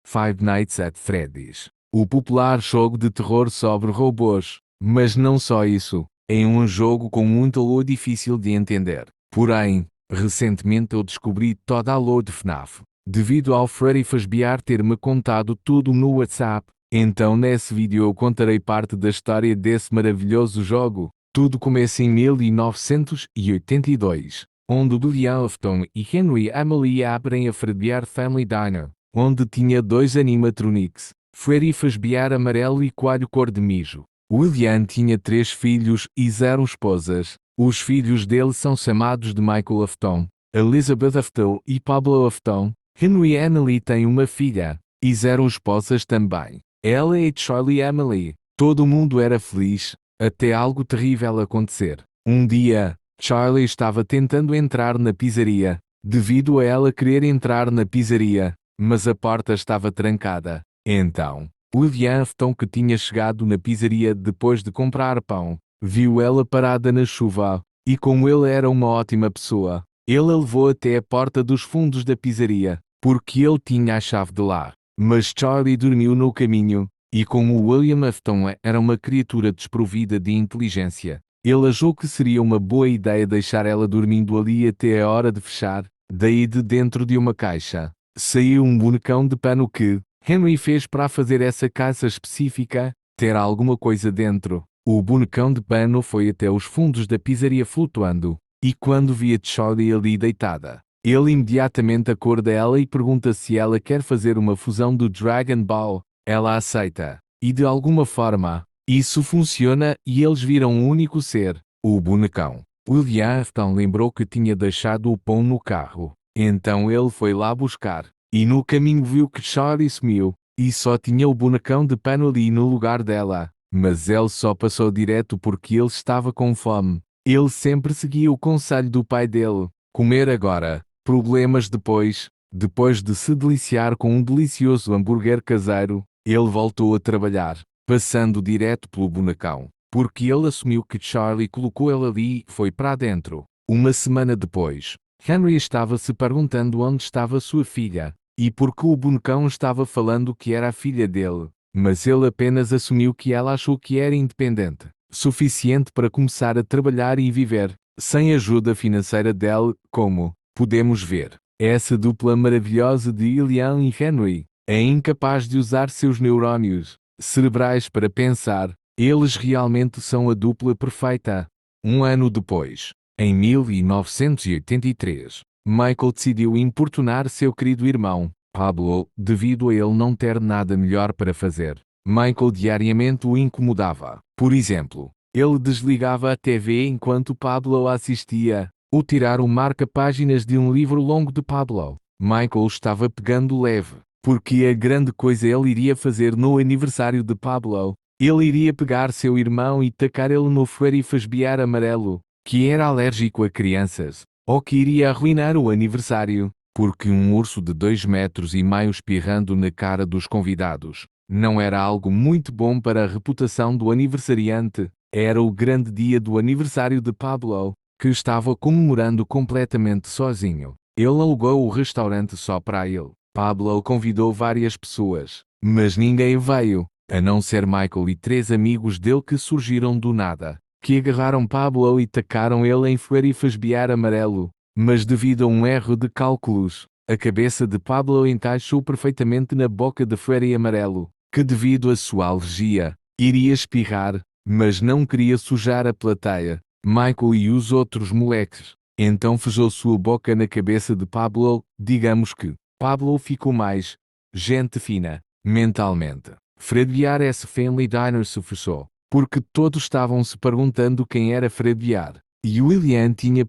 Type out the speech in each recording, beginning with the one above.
Five Nights at Freddy's, o popular jogo de terror sobre robôs. Mas não só isso, é um jogo com muito lore difícil de entender. Porém, recentemente eu descobri toda a lore de FNAF, devido ao Freddy Fazbear ter-me contado tudo no WhatsApp. Então nesse vídeo eu contarei parte da história desse maravilhoso jogo. Tudo começa em 1982, onde Billy Afton e Henry Emily abrem a Fazbear Family Diner, onde tinha dois animatronics, Freddy Fazbear amarelo e Coelho cor de mijo. William tinha 3 filhos e 0 esposas. Os filhos dele são chamados de Michael Afton, Elizabeth Afton e Pablo Afton. Henry Emily tem uma filha e 0 esposas também. Ela é Charlie Emily. Todo mundo era feliz, até algo terrível acontecer. Um dia, Charlie estava tentando entrar na pizzaria, devido a ela querer entrar na pizzaria, mas a porta estava trancada. Então, William Afton, que tinha chegado na pizzaria depois de comprar pão, viu ela parada na chuva, e como ele era uma ótima pessoa, ele a levou até a porta dos fundos da pizzaria, porque ele tinha a chave de lá. Mas Charlie dormiu no caminho, e como William Afton era uma criatura desprovida de inteligência, ele achou que seria uma boa ideia deixar ela dormindo ali até a hora de fechar. Daí de dentro de uma caixa, saiu um bonecão de pano que Henry fez para fazer essa caixa específica ter alguma coisa dentro. O bonecão de pano foi até os fundos da pizzaria flutuando, e quando via Charlie ali deitada, ele imediatamente acorda ela e pergunta se ela quer fazer uma fusão do Dragon Ball. Ela aceita, e de alguma forma, isso funciona e eles viram um único ser, o bonecão. William Afton lembrou que tinha deixado o pão no carro, então ele foi lá buscar, e no caminho viu que Charlie sumiu, e só tinha o bonecão de pano ali no lugar dela, mas ele só passou direto porque ele estava com fome. Ele sempre seguia o conselho do pai dele, comer agora, problemas depois. Depois de se deliciar com um delicioso hambúrguer caseiro, ele voltou a trabalhar, passando direto pelo bonecão, porque ele assumiu que Charlie colocou ele ali e foi para dentro. Uma semana depois, Henry estava se perguntando onde estava sua filha, e porque o bonecão estava falando que era a filha dele, mas ele apenas assumiu que ela achou que era independente, suficiente para começar a trabalhar e viver, sem ajuda financeira dele, como podemos ver. Essa dupla maravilhosa de Ilian e Henry é incapaz de usar seus neurônios cerebrais para pensar. Eles realmente são a dupla perfeita. Um ano depois, em 1983, Michael decidiu importunar seu querido irmão, Pablo, devido a ele não ter nada melhor para fazer. Michael diariamente o incomodava. Por exemplo, ele desligava a TV enquanto Pablo assistia, ou tirar o marca-páginas de um livro longo de Pablo. Michael estava pegando leve, porque a grande coisa ele iria fazer no aniversário de Pablo. Ele iria pegar seu irmão e tacar ele no Freddy Fazbear amarelo, que era alérgico a crianças, ou que iria arruinar o aniversário, porque um urso de 2,5 metros espirrando na cara dos convidados não era algo muito bom para a reputação do aniversariante. Era o grande dia do aniversário de Pablo, que estava comemorando completamente sozinho. Ele alugou o restaurante só para ele. Pablo convidou várias pessoas, mas ninguém veio, a não ser Michael e 3 amigos dele que surgiram do nada, que agarraram Pablo e tacaram ele em Freddy Fazbear amarelo. Mas devido a um erro de cálculos, a cabeça de Pablo encaixou perfeitamente na boca de Freddy amarelo, que devido à sua alergia, iria espirrar, mas não queria sujar a plateia. Michael e os outros moleques. Então fechou sua boca na cabeça de Pablo. Digamos que Pablo ficou mais gente fina, mentalmente. Fazbear Family Diner se fechou, porque todos estavam se perguntando quem era Fazbear. E William tinha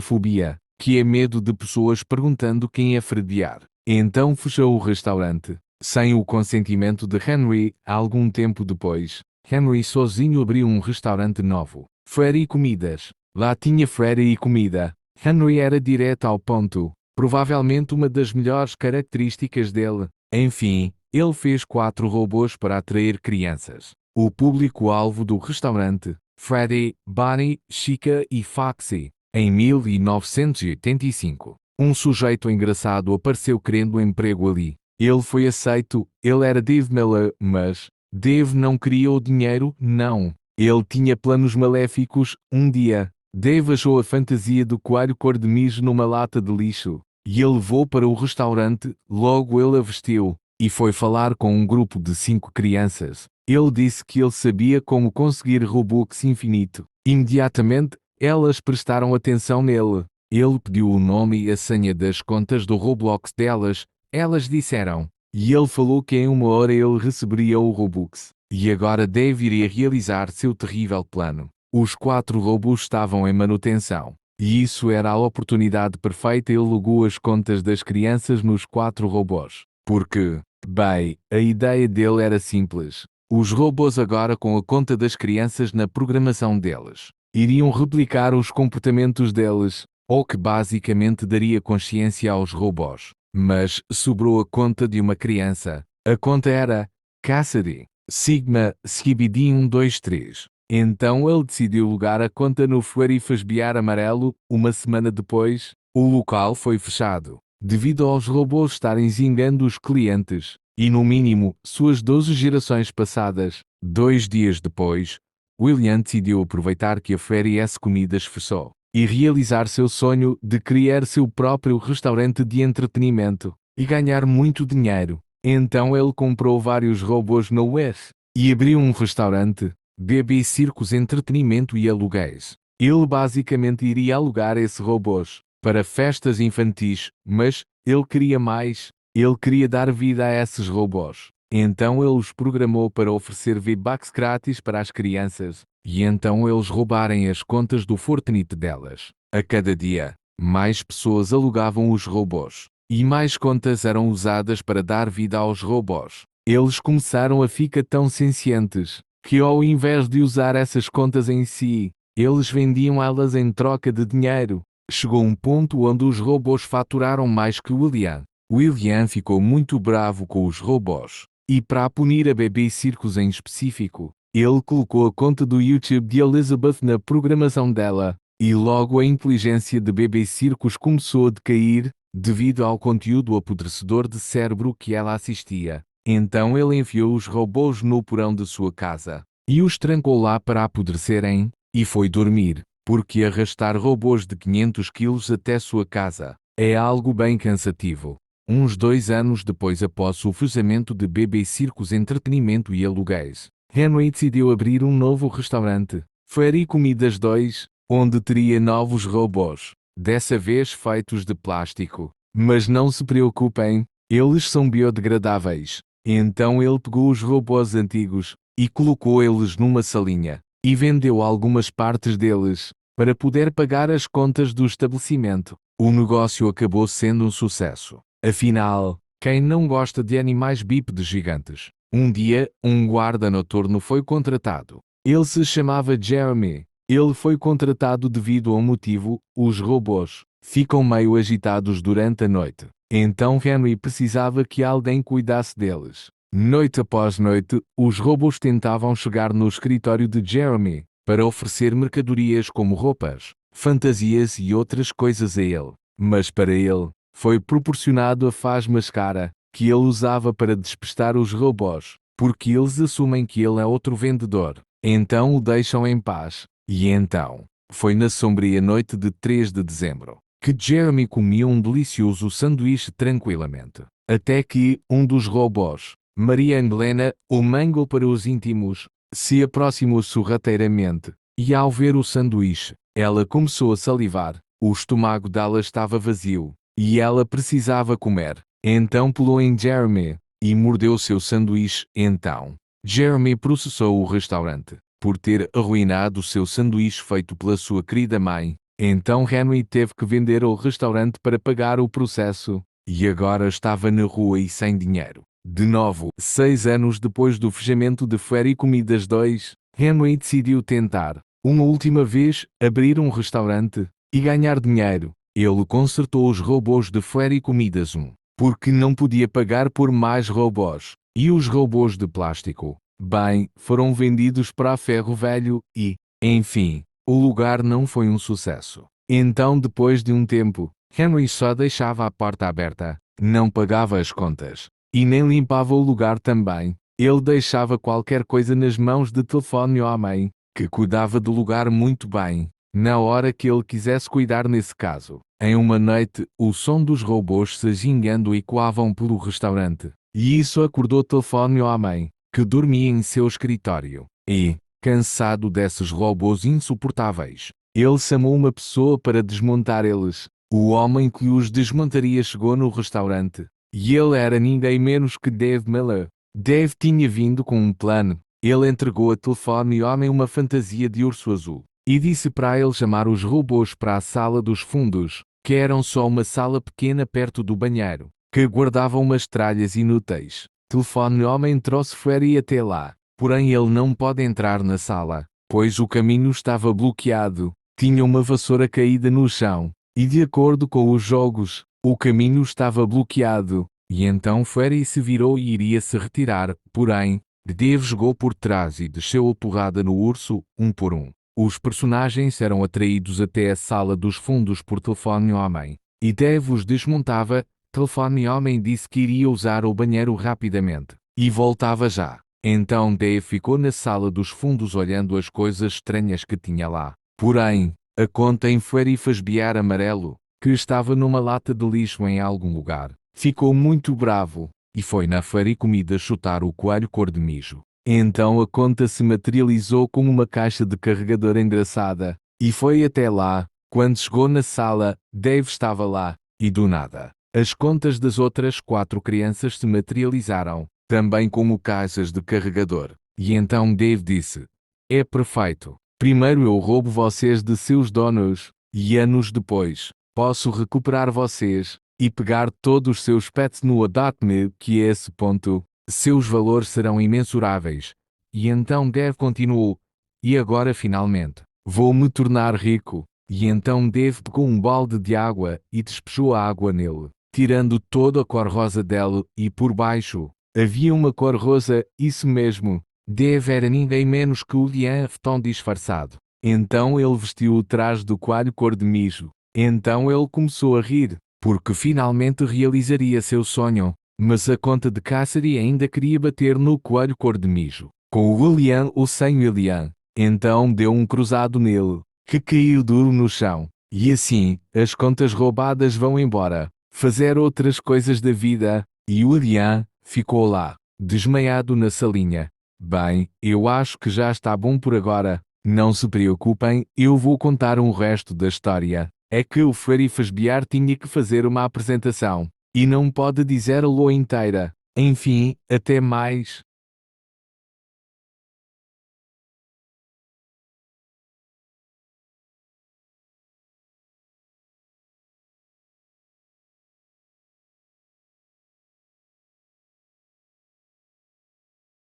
Fobia, que é medo de pessoas perguntando quem é Fazbear. Então fechou o restaurante, sem o consentimento de Henry. Algum tempo depois, Henry sozinho abriu um restaurante novo, Freddy Comidas. Lá tinha Freddy e comida. Henry era direto ao ponto, provavelmente uma das melhores características dele. Enfim, ele fez 4 robôs para atrair crianças. O público-alvo do restaurante, Freddy, Bonnie, Chica e Foxy. Em 1985, um sujeito engraçado apareceu querendo emprego ali. Ele foi aceito, ele era Dave Miller, mas Dave não queria o dinheiro, não. Ele tinha planos maléficos. Um dia, Dave achou a fantasia do coelho cor de mijo numa lata de lixo, e ele levou para o restaurante. Logo ele a vestiu, e foi falar com um grupo de 5 crianças. Ele disse que ele sabia como conseguir Robux infinito. Imediatamente, elas prestaram atenção nele. Ele pediu o nome e a senha das contas do Roblox delas. Elas disseram. E ele falou que em 1 hora ele receberia o Robux. E agora Dave iria realizar seu terrível plano. Os 4 robôs estavam em manutenção. E isso era a oportunidade perfeita. Ele logou as contas das crianças nos 4 robôs. Porque, bem, a ideia dele era simples. Os robôs agora com a conta das crianças na programação deles iriam replicar os comportamentos deles, ou que basicamente daria consciência aos robôs. Mas sobrou a conta de uma criança. A conta era Cassidy, Sigma, Skibidi 123. Então ele decidiu logar a conta no Furry Fazbear Amarelo. Uma semana depois, o local foi fechado, devido aos robôs estarem zingando os clientes. E no mínimo, suas 12 gerações passadas. 2 dias depois, William decidiu aproveitar que a Fairy S Comidas fechou e realizar seu sonho de criar seu próprio restaurante de entretenimento e ganhar muito dinheiro. Então ele comprou vários robôs na web e abriu um restaurante, BB Circos Entretenimento e Aluguéis. Ele basicamente iria alugar esses robôs para festas infantis, mas ele queria mais. Ele queria dar vida a esses robôs. Então ele os programou para oferecer V-Bucks grátis para as crianças, e então eles roubarem as contas do Fortnite delas. A cada dia, mais pessoas alugavam os robôs, e mais contas eram usadas para dar vida aos robôs. Eles começaram a ficar tão sencientes, que ao invés de usar essas contas em si, eles vendiam elas em troca de dinheiro. Chegou um ponto onde os robôs faturaram mais que William. William ficou muito bravo com os robôs. E para punir a BB Circus em específico, ele colocou a conta do YouTube de Elizabeth na programação dela, e logo a inteligência de BB Circus começou a decair, devido ao conteúdo apodrecedor de cérebro que ela assistia. Então ele enfiou os robôs no porão de sua casa, e os trancou lá para apodrecerem, e foi dormir, porque arrastar robôs de 500 quilos até sua casa é algo bem cansativo. Uns 2 anos depois, após o fechamento de BB Circos Entretenimento e Aluguéis, Henry decidiu abrir um novo restaurante, Fairy Comidas 2, onde teria novos robôs, dessa vez feitos de plástico. Mas não se preocupem, eles são biodegradáveis. Então ele pegou os robôs antigos e colocou eles numa salinha, e vendeu algumas partes deles, para poder pagar as contas do estabelecimento. O negócio acabou sendo um sucesso. Afinal, quem não gosta de animais bípedes gigantes? Um dia, um guarda noturno foi contratado. Ele se chamava Jeremy. Ele foi contratado devido a um motivo: os robôs ficam meio agitados durante a noite. Então Henry precisava que alguém cuidasse deles. Noite após noite, os robôs tentavam chegar no escritório de Jeremy para oferecer mercadorias como roupas, fantasias e outras coisas a ele. Mas para ele, foi proporcionado a faz mascara que ele usava para despistar os robôs, porque eles assumem que ele é outro vendedor. Então o deixam em paz. E então, foi na sombria noite de 3 de dezembro que Jeremy comia um delicioso sanduíche tranquilamente. Até que um dos robôs, Maria Helena, o Mangle para os íntimos, se aproximou sorrateiramente, e ao ver o sanduíche, ela começou a salivar. O estômago dela estava vazio, e ela precisava comer. Então pulou em Jeremy e mordeu seu sanduíche. Então, Jeremy processou o restaurante por ter arruinado seu sanduíche feito pela sua querida mãe. Então Henry teve que vender o restaurante para pagar o processo, e agora estava na rua e sem dinheiro. De novo, 6 anos depois do fechamento de Fairy Comidas 2, Henry decidiu tentar, uma última vez, abrir um restaurante e ganhar dinheiro. Ele consertou os robôs de Fairy Comidas 1, porque não podia pagar por mais robôs. E os robôs de plástico, bem, foram vendidos para ferro velho e, enfim, o lugar não foi um sucesso. Então, depois de um tempo, Henry só deixava a porta aberta, não pagava as contas, E nem limpava o lugar também. Ele deixava qualquer coisa nas mãos de telefone homem, que cuidava do lugar muito bem, na hora que ele quisesse cuidar nesse caso. Em uma noite, o som dos robôs se gingando ecoavam pelo restaurante. E isso acordou o telefone homem, que dormia em seu escritório. E, cansado desses robôs insuportáveis, ele chamou uma pessoa para desmontar eles. O homem que os desmontaria chegou no restaurante. E ele era ninguém menos que Dave Miller. Dave tinha vindo com um plano. Ele entregou a telefone homem uma fantasia de urso azul. E disse para ele chamar os robôs para a sala dos fundos, que eram só uma sala pequena perto do banheiro, que guardava umas tralhas inúteis. Telefone homem trouxe Freddy até lá. Porém ele não pode entrar na sala, pois o caminho estava bloqueado. Tinha uma vassoura caída no chão. E de acordo com os jogos, o caminho estava bloqueado. E então Freddy se virou e iria se retirar, porém, Dave jogou por trás e desceu a porrada no urso, um por um. Os personagens eram atraídos até a sala dos fundos por telefone homem. E Dave os desmontava. Telefone homem disse que iria usar o banheiro rapidamente. E voltava já. Então Dave ficou na sala dos fundos olhando as coisas estranhas que tinha lá. Porém, a conta em Freddy Fazbear Amarelo, que estava numa lata de lixo em algum lugar, ficou muito bravo, e foi na Freddy Comida chutar o coelho cor de mijo. Então a conta se materializou como uma caixa de carregador engraçada, e foi até lá. Quando chegou na sala, Dave estava lá, e do nada, as contas das outras 4 crianças se materializaram, também como caixas de carregador. E então Dave disse: é perfeito. Primeiro eu roubo vocês de seus donos, e anos depois, posso recuperar vocês, e pegar todos os seus pets no Adopt-me, que é esse ponto. Seus valores serão imensuráveis. E então Dave continuou: e agora finalmente, vou me tornar rico. E então Dave pegou um balde de água e despejou a água nele, tirando toda a cor rosa dela, e por baixo havia uma cor rosa, isso mesmo. Dave era ninguém menos que o Liam Afton disfarçado. Então ele vestiu o traje do coelho cor de mijo. Então ele começou a rir, porque finalmente realizaria seu sonho. Mas a conta de Cassidy ainda queria bater no coelho cor de mijo, com o William ou sem William. Então deu um cruzado nele, que caiu duro no chão. E assim, as contas roubadas vão embora, fazer outras coisas da vida, e William ficou lá, desmaiado na salinha. Bem, eu acho que já está bom por agora. Não se preocupem, eu vou contar um resto da história. É que o Freddy Fazbear tinha que fazer uma apresentação. E não pode dizer a lua inteira. Enfim, até mais.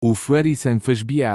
O Freddy sem Fazbear.